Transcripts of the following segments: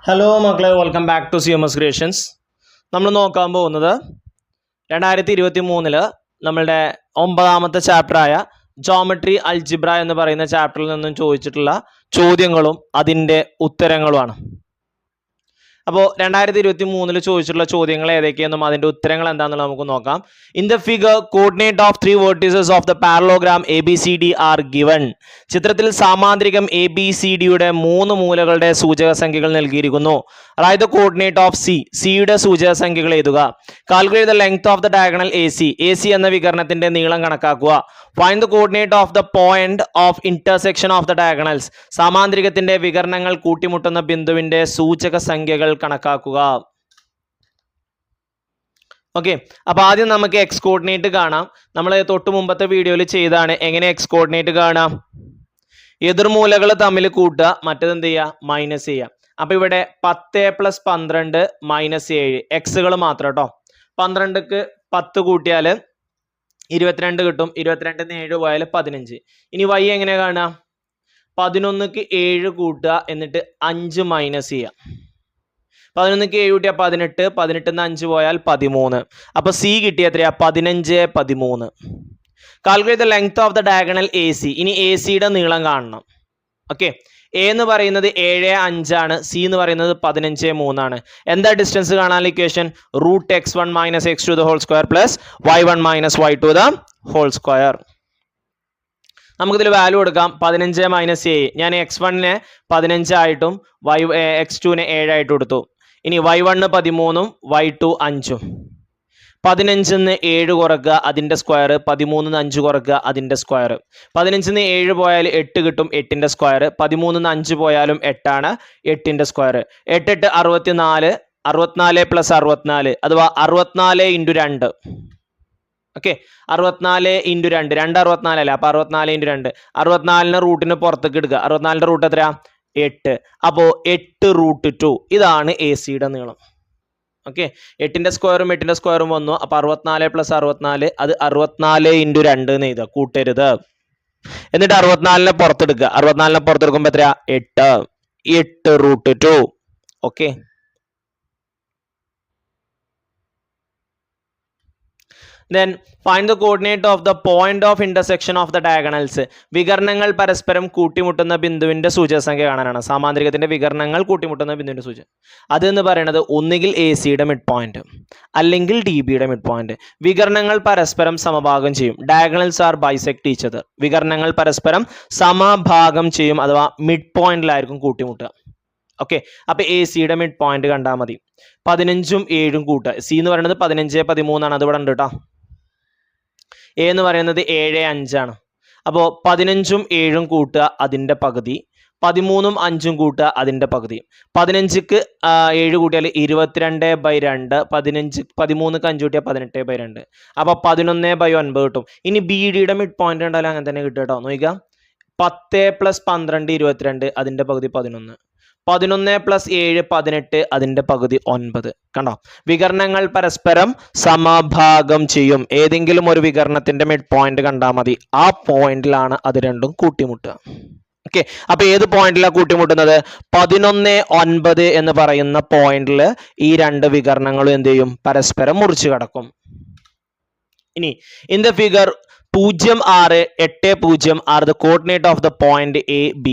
Hello മക്കളെ, welcome back to CMS creations. നമ്മൾ നോക്കാൻ പോകുന്നത് 2023 നമ്മളുടെ 9ാമത്തെ ചാപ്റ്ററായ ജോമെട്രി അൽജിബ്ര എന്ന് പറയുന്ന ചാപ്റ്ററിൽ നിന്നും ചോദിച്ചിട്ടുള്ള ചോദ്യങ്ങളും അതിൻ്റെ ഉത്തരങ്ങളുമാണ്. അപ്പോൾ 2023 ചോദിച്ചിട്ടുള്ള ചോദ്യങ്ങൾ ഏതൊക്കെയെന്നും അതിൻ്റെ ഉത്തരങ്ങൾ എന്താണെന്നുള്ളത് നമുക്ക് നോക്കാം. In the figure coordinate of 3 vertices of the parallelogram ABCD are given. ചിത്രത്തിൽ സാമാന്ത്രികം ABCDയുടെ 3 മൂലകളുടെ സൂചക സംഖ്യകൾ നൽകിയിരിക്കുന്നു. റൈറ്റ് ദ കോർഡിനേറ്റ് ഓഫ് സിയുടെ സൂചക സംഖ്യകൾ എഴുതുക. Calculate the length of the diagonal AC എന്ന വികരണത്തിന്റെ നീളം കണക്കാക്കുക. Find the coordinate of the point of intersection of the diagonals. സാമാന്ത്രികത്തിന്റെ വികരണങ്ങൾ കൂട്ടിമുട്ടുന്ന ബിന്ദുവിന്റെ സൂചക സംഖ്യകൾ കണക്കാക്കുക. ഓക്കെ, അപ്പൊ ആദ്യം നമുക്ക് എക്സ് കോർഡിനേറ്റ് കാണാം. നമ്മൾ തൊട്ട് മുമ്പത്തെ വീഡിയോയിൽ ചെയ്താണ് എങ്ങനെ എക്സ് കോർഡിനേറ്റ് കാണാം. എതിർമൂലകൾ തമ്മിൽ കൂട്ടുക, മറ്റേത് എന്ത് ചെയ്യുക, മൈനസ് ചെയ്യുക. അപ്പൊ ഇവിടെ 10 + 12 - 7 എക്സുകൾ മാത്രം കേട്ടോ. 12ക്ക് 10 കൂട്ടിയാൽ 22 കിട്ടും. 22 7 പോയാൽ 15. ഇനി y എങ്ങനെ കാണുക? 11ക്ക് 7 കൂട്ടുക, എന്നിട്ട് 5 മൈനസ് ചെയ്യുക. 11ക്ക് 7 കൂട്ടിയാൽ 18, 18ന്ന് 5 പോയാൽ 13. അപ്പൊ സി കിട്ടിയ എത്രയാ? 15, 13. Calculate the length of the diagonal AC. ഇനി AC-യുടെ നീളം കാണണം. ഓക്കെ, എ എന്ന് പറയുന്നത് 7, 5 ആണ്. സി എന്ന് പറയുന്നത് 15, 3 ആണ്. എന്താ ഡിസ്റ്റൻസ് കാണാനുള്ള equation? √x1 - x2 the whole square plus y1 - y2 the whole square. നമുക്കിതിൽ വാല്യൂ കൊടുക്കാം. 15 - 7. ഞാൻ x1-നെ 15 ആയിട്ടും x2-നെ 7 ആയിട്ടും കൊടുത്തു. ഇനി y1 13ഉം y2 5ഉം. 15ന്ന് 7 കുറക്കുക, അതിന്റെ സ്ക്വയർ. 13ന്ന് 5 കുറക്കുക, അതിന്റെ സ്ക്വയർ. 15ന്ന് 7 പോയാൽ 8 കിട്ടും, 8ന്റെ സ്ക്വയർ. 13ന്ന് 5 പോയാലും 8 ആണ്, 8ന്റെ സ്ക്വയർ. 8 8 64, 64 + 64 അഥവാ 64 × 2. ഓക്കെ, 64 × 2, 2 64 അല്ലേ? അപ്പൊ 64 × 2. 64നെ റൂട്ടിന് പുറത്തേക്ക് എടുക്കുക. 64ന്റെ റൂട്ട് എത്രയാ? 8. അപ്പോ 8 √2 ഇതാണ് AC-യുടെ നീളം. ഓക്കെ, 8ന്റെ സ്ക്വയറും 8ന്റെ സ്ക്വയറും വന്നു. അപ്പൊ 64 + 64 അത് 64 × 2 എന്ന് എഴുതുക, കൂട്ടരുത്. എന്നിട്ട് 64നെ പുറത്തെടുക്കുക. 64നെ പുറത്തെടുക്കുമ്പോ എത്രയാ? 8. 8 √2. Okay, then find the coordinate of the point of intersection of the diagonals. വികരണങ്ങൾ പരസ്പരം കൂട്ടിമുട്ടുന്ന ബിന്ദുവിന്റെ സൂചക സംഖ്യ കാണാനാണ്. സാമാന്ത്രികത്തിന്റെ വികരണങ്ങൾ കൂട്ടിമുട്ടുന്ന ബിന്ദുവിന്റെ സൂചക അതെന്ന് പറയുന്നത് ഒന്നുകിൽ AC-യുടെ മിഡ് പോയിന്റ് അല്ലെങ്കിൽ DB-യുടെ മിഡ് പോയിന്റ്. വികരണങ്ങൾ പരസ്പരം സമഭാഗം ചെയ്യും. Diagonals are bisect each other. വികരണങ്ങൾ പരസ്പരം സമഭാഗം ചെയ്യും, അഥവാ മിഡ് പോയിന്റിലായിരിക്കും കൂട്ടിമുട്ടുക. ഓക്കെ, അപ്പൊ AC-യുടെ മിഡ് പോയിന്റ് കണ്ടാൽ മതി. 15ഉം 7ഉം കൂട്ടുക. സി എന്ന് പറയുന്നത് 15, 13 ആണ്. അത് ഇവിടെ ഉണ്ട് കേട്ടോ. എ എന്ന് പറയുന്നത് 7, 5 ആണ്. അപ്പോൾ 15ഉം 7ഉം കൂട്ടുക, അതിന്റെ പകുതി. 13ഉം 5ഉം കൂട്ടുക, അതിന്റെ പകുതി. 15ക്ക് 7 കൂട്ടിയാൽ 22/2. 13ക്ക് 5 കൂട്ടിയാൽ 18/2. അപ്പൊ 11/9 കിട്ടും. ഇനി BD-യുടെ മിഡ് പോയിന്റ് ഉണ്ടായാലും അങ്ങനെ തന്നെ കിട്ടും കേട്ടോ. നോക്കുക, 10 + 12 22, അതിന്റെ പകുതി 11. 11 + 7 18, അതിന്റെ പകുതി 9. കണ്ടോ, വികരണങ്ങൾ പരസ്പരം സമഭാഗം ചെയ്യും. ഏതെങ്കിലും ഒരു വികരണത്തിന്റെ മിഡ് പോയിന്റ് കണ്ടാൽ മതി. ആ പോയിന്റിലാണ് അത് രണ്ടും കൂട്ടിമുട്ടുക. ഓക്കെ, അപ്പൊ ഏത് പോയിന്റിലാണ് കൂട്ടിമുട്ടുന്നത്? 11, 9 എന്ന് പറയുന്ന പോയിന്റിൽ ഈ രണ്ട് വികരണങ്ങളും എന്ത് ചെയ്യും? പരസ്പരം മുറിച്ചു കടക്കും. ഇനി in the figure 0, 6, 8, 0 are the coordinate of the point AB.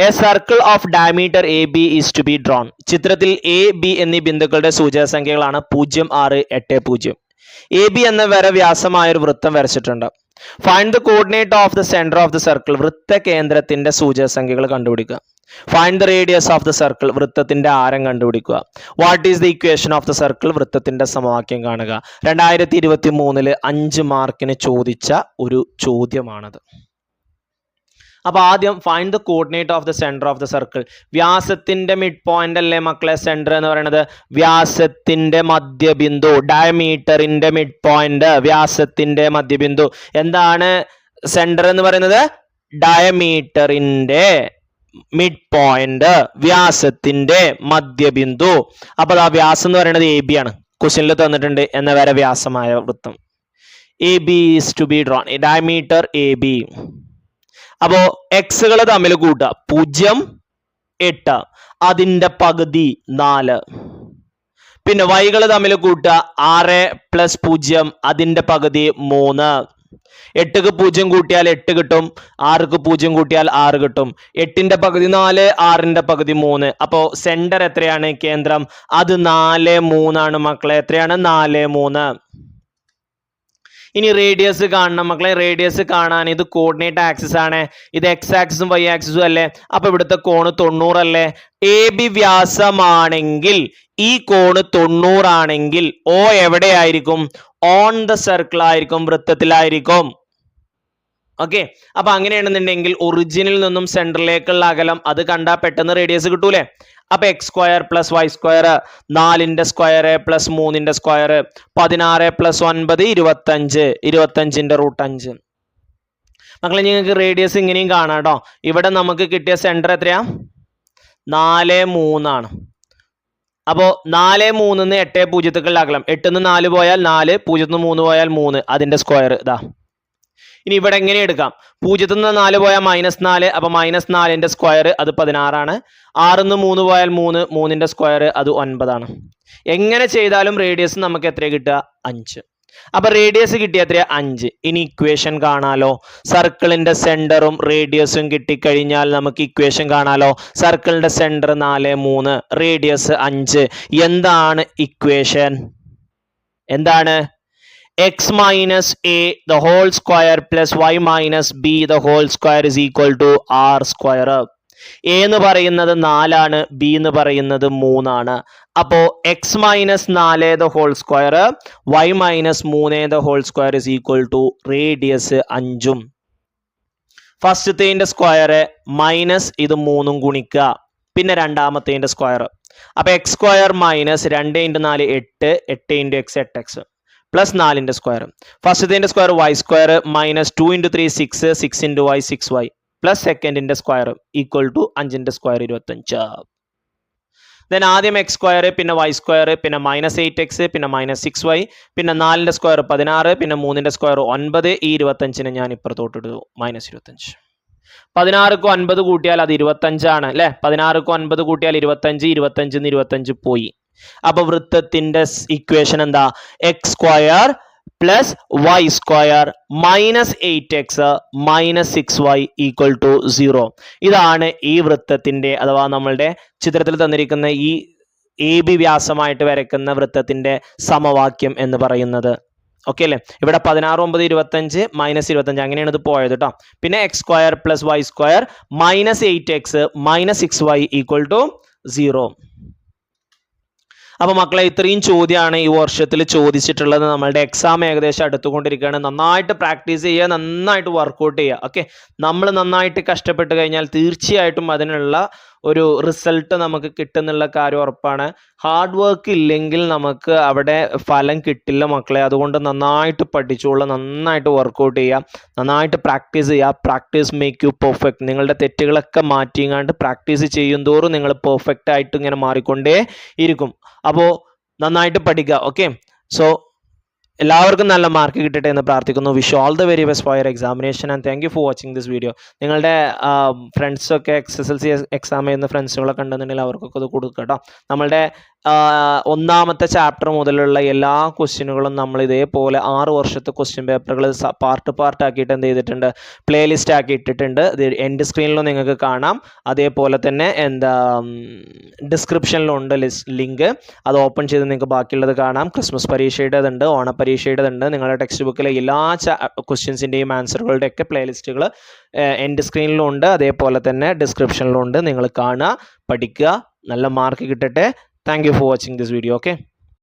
A circle of diameter AB is to be drawn. ചിത്രത്തിൽ AB എന്നീ ബിന്ദുക്കളുടെ സൂചക സംഖ്യകളാണ് 0, 6, 8, 0. AB എന്ന വര വ്യാസമായ ഒരു വൃത്തം വരച്ചിട്ടുണ്ട്. Find the coordinate of the centre of the circle. വൃത്ത കേന്ദ്രത്തിന്റെ സൂചക സംഖ്യകൾ കണ്ടുപിടിക്കുക. Find the radius of the circle. വൃത്തത്തിന്റെ ആരം കണ്ടുപിടിക്കുക. What is the equation of the circle. വൃത്തത്തിന്റെ സമവാക്യം കാണുക. 2023 5 മാർക്കിന് ചോദിച്ച ഒരു ചോദ്യമാണത്. അപ്പൊ ആദ്യം find the coordinate of the centre of the circle. വ്യാസത്തിന്റെ മിഡ് പോയിന്റ് അല്ലേ മക്കളെ സെന്റർ എന്ന് പറയുന്നത്? വ്യാസത്തിന്റെ മധ്യബിന്ദു, ഡയമീറ്ററിന്റെ മിഡ് പോയിന്റ്, വ്യാസത്തിന്റെ മധ്യബിന്ദു. എന്താണ് സെന്റർ എന്ന് പറയുന്നത്? ഡയമീറ്ററിന്റെ മിഡ് പോയിന്റ്, വ്യാസത്തിന്റെ മധ്യബിന്ദു. അപ്പൊ ആ വ്യാസം എന്ന് പറയുന്നത് AB ആണ്. ക്വസ്റ്റ്യനിൽ തന്നിട്ടുണ്ട് എന്ന വരെ വ്യാസമായ വൃത്തം. AB is to be drawn. Diameter AB. അപ്പോ എക്സുകൾ തമ്മിൽ കൂട്ടുക. 0, 8. അതിൻ്റെ പകുതി 4. പിന്നെ വൈകൾ തമ്മിൽ കൂട്ടുക 6 + 0 അതിൻ്റെ പകുതി 3. 8ക്ക് 0 കൂട്ടിയാൽ 8 കിട്ടും, 6ക്ക് 0 കൂട്ടിയാൽ 6 കിട്ടും. 8ന്റെ പകുതി 4, 6ന്റെ പകുതി 3. അപ്പോൾ സെന്റർ എത്രയാണ്? കേന്ദ്രം അത് 4, 3 ആണ് മക്കളെ. എത്രയാണ്? 4, 3. ഇനി റേഡിയസ് കാണണം മക്കളെ. റേഡിയസ് കാണാൻ ഇത് കോർഡിനേറ്റ് ആക്സിസ് ആണ്, ഇത് എക്സ് ആക്സിസും വൈ ആക്സിസും അല്ലേ. അപ്പൊ ഇവിടുത്തെ കോണ് 90 അല്ലേ. എ ബി വ്യാസമാണെങ്കിൽ ഈ കോണ് 90 ആണെങ്കിൽ ഓ എവിടെയായിരിക്കും? ഓൺ ദ സർക്കിൾ ആയിരിക്കും, വൃത്തത്തിലായിരിക്കും. ഓക്കെ, അപ്പൊ അങ്ങനെയാണെന്നുണ്ടെങ്കിൽ ഒറിജിനിൽ നിന്നും സെന്ററിലേക്കുള്ള അകലം അത് കണ്ടാൽ പെട്ടെന്ന് റേഡിയസ് കിട്ടൂലേ. അപ്പൊ x² + y², 4ന്റെ സ്ക്വയർ + 3ന്റെ സ്ക്വയർ, 16 + 9 25, 25ന്റെ √5. മക്കളെ നിങ്ങൾക്ക് റേഡിയസ് ഇങ്ങനെയും കാണാം കേട്ടോ. ഇവിടെ നമുക്ക് കിട്ടിയ സെന്റർ എത്രയാ? 4, 3 ആണ്. അപ്പോൾ 4, 3 8, 0ക്കുള്ള അകലം. 8 4 പോയാൽ 4, 0 3 പോയാൽ 3, അതിന്റെ സ്ക്വയർ ഇതാ. ഇനി ഇവിടെ എങ്ങനെ എടുക്കാം? 0 4 പോയാൽ -4, അപ്പൊ -4ന്റെ സ്ക്വയർ അത് 16 ആണ്. 6 3 പോയാൽ 3, 3ന്റെ സ്ക്വയർ അത് 9 ആണ്. എങ്ങനെ ചെയ്താലും റേഡിയസ് നമുക്ക് എത്ര കിട്ടുക? 5. അപ്പൊ റേഡിയസ് കിട്ടിയ എത്രയാ? 5. ഇനി ഇക്വേഷൻ കാണാലോ. സർക്കിളിന്റെ സെന്ററും റേഡിയസും കിട്ടിക്കഴിഞ്ഞാൽ നമുക്ക് ഇക്വേഷൻ കാണാലോ. സർക്കിളിന്റെ സെന്റർ 4, 3, റേഡിയസ് 5. എന്താണ് ഇക്വേഷൻ? എന്താണ്? x minus a the whole square plus y minus b the whole square is equal to r square. a എന്ന് പറയുന്നത് 4 ആണ്, b എന്ന് പറയുന്നത് 3 ആണ്. അപ്പോ x minus 4 the whole square, y minus 3 the whole square is equal to radius 5. ഫസ്റ്റത്തേന്റെ square minus ഇത് 3 ഗുണിക്കുക, പിന്നെ രണ്ടാമത്തേന്റെ സ്ക്വയർ. അപ്പൊ x² - 2 × 4 8, 8 × x 8x പ്ലസ് 4ന്റെ സ്ക്വയർ. ഫസ്റ്റത്തേന്റെ square y² - 2 × 3 6, 6 × y 6y plus സെക്കൻഡിന്റെ സ്ക്വയർ ഈക്വൽ ടു 5ന്റെ സ്ക്വയർ 25. ദെൻ ആദ്യം x², പിന്നെ y², പിന്നെ -8x, പിന്നെ -6y, പിന്നെ 4ന്റെ സ്ക്വയർ 16, പിന്നെ 3ന്റെ സ്ക്വയർ 9. ഈ 25നെ ഞാൻ ഇപ്പുറത്തോട്ടിട്ടു -25. 16ക്ക് 9 കൂട്ടിയാൽ അത് 25 ആണ് അല്ലെ. 16ക്ക് 9 കൂട്ടിയാൽ 25, 25 25 പോയി. അപ്പൊ വൃത്തത്തിന്റെ ഇക്വേഷൻ എന്താ? x² + y² - 8x - 6y = 0. ഇതാണ് ഈ വൃത്തത്തിന്റെ അഥവാ നമ്മളുടെ ചിത്രത്തിൽ തന്നിരിക്കുന്ന ഈ AB വ്യാസമായിട്ട് വരയ്ക്കുന്ന വൃത്തത്തിന്റെ സമവാക്യം എന്ന് പറയുന്നത്. ഓക്കെ അല്ലേ. ഇവിടെ 16 9 25 -25 അങ്ങനെയാണ് ഇത് പോയത് കേട്ടോ. പിന്നെ x² + y² - 8x - 6y = 0. അപ്പൊ മക്കളെ ഇത്രയും ചോദ്യമാണ് ഈ വർഷത്തിൽ ചോദിച്ചിട്ടുള്ളത്. നമ്മളുടെ എക്സാം ഏകദേശം അടുത്തുകൊണ്ടിരിക്കുകയാണ്. നന്നായിട്ട് പ്രാക്ടീസ് ചെയ്യുക, നന്നായിട്ട് വർക്കൗട്ട് ചെയ്യുക. ഓക്കെ, നമ്മൾ നന്നായിട്ട് കഷ്ടപ്പെട്ട് കഴിഞ്ഞാൽ തീർച്ചയായിട്ടും അതിനുള്ള ഒരു റിസൾട്ട് നമുക്ക് കിട്ടുന്നുള്ള കാര്യം ഉറപ്പാണ്. ഹാർഡ് വർക്ക് ഇല്ലെങ്കിൽ നമുക്ക് അവിടെ ഫലം കിട്ടില്ല മക്കളെ. അതുകൊണ്ട് നന്നായിട്ട് പഠിച്ചോളൂ, നന്നായിട്ട് വർക്കൗട്ട് ചെയ്യുക, നന്നായിട്ട് പ്രാക്ടീസ് ചെയ്യുക. Practice make you perfect. നിങ്ങളുടെ തെറ്റുകളൊക്കെ മാറ്റിങ്ങാണ്ട് പ്രാക്ടീസ് ചെയ്യും തോറും നിങ്ങൾ പെർഫെക്റ്റ് ആയിട്ട് ഇങ്ങനെ മാറിക്കൊണ്ടേ ഇരിക്കും. അപ്പോൾ നന്നായിട്ട് പഠിക്കുക. ഓക്കെ, സോ എല്ലാവർക്കും നല്ല മാർക്ക് കിട്ടട്ടെ എന്ന് പ്രാർത്ഥിക്കുന്നു. Wish all the very best for your examination and thank you for watching this video. നിങ്ങളുടെ ഫ്രണ്ട്സൊക്കെ SSLC എക്സാം ചെയ്യുന്ന ഫ്രണ്ട്സുകളൊക്കെ ഉണ്ടെന്നുണ്ടെങ്കിൽ അവർക്കൊക്കെ ഇത് കൊടുക്കുക കേട്ടോ. നമ്മളുടെ ഒന്നാമത്തെ ചാപ്റ്റർ മുതലുള്ള എല്ലാ ക്വസ്റ്റ്യനുകളും നമ്മൾ ഇതേപോലെ 6 വർഷത്തെ ക്വസ്റ്റ്യൻ പേപ്പറുകൾ പാർട്ട് ആക്കിയിട്ട് എന്ത് ചെയ്തിട്ടുണ്ട്? പ്ലേലിസ്റ്റ് ആക്കി ഇട്ടിട്ടുണ്ട്. ഇത് എൻഡ് സ്ക്രീനിലും നിങ്ങൾക്ക് കാണാം. അതേപോലെ തന്നെ ഡിസ്ക്രിപ്ഷനിലുണ്ട് ലിങ്ക്. അത് ഓപ്പൺ ചെയ്ത് നിങ്ങൾക്ക് ബാക്കിയുള്ളത് കാണാം. ക്രിസ്മസ് പരീക്ഷയുടേതുണ്ട്, ഓണപരീക്ഷയുടേതുണ്ട്. നിങ്ങളുടെ ടെക്സ്റ്റ് ബുക്കിലെ എല്ലാ ക്വസ്റ്റ്യൻസിൻ്റെയും ആൻസറുകളുടെ ഒക്കെ പ്ലേലിസ്റ്റുകൾ എൻഡ് സ്ക്രീനിലും ഉണ്ട്, അതേപോലെ തന്നെ ഡിസ്ക്രിപ്ഷനിലും ഉണ്ട്. നിങ്ങൾ കാണുക, പഠിക്കുക, നല്ല മാർക്ക് കിട്ടട്ടെ. Thank you for watching this video. Okay.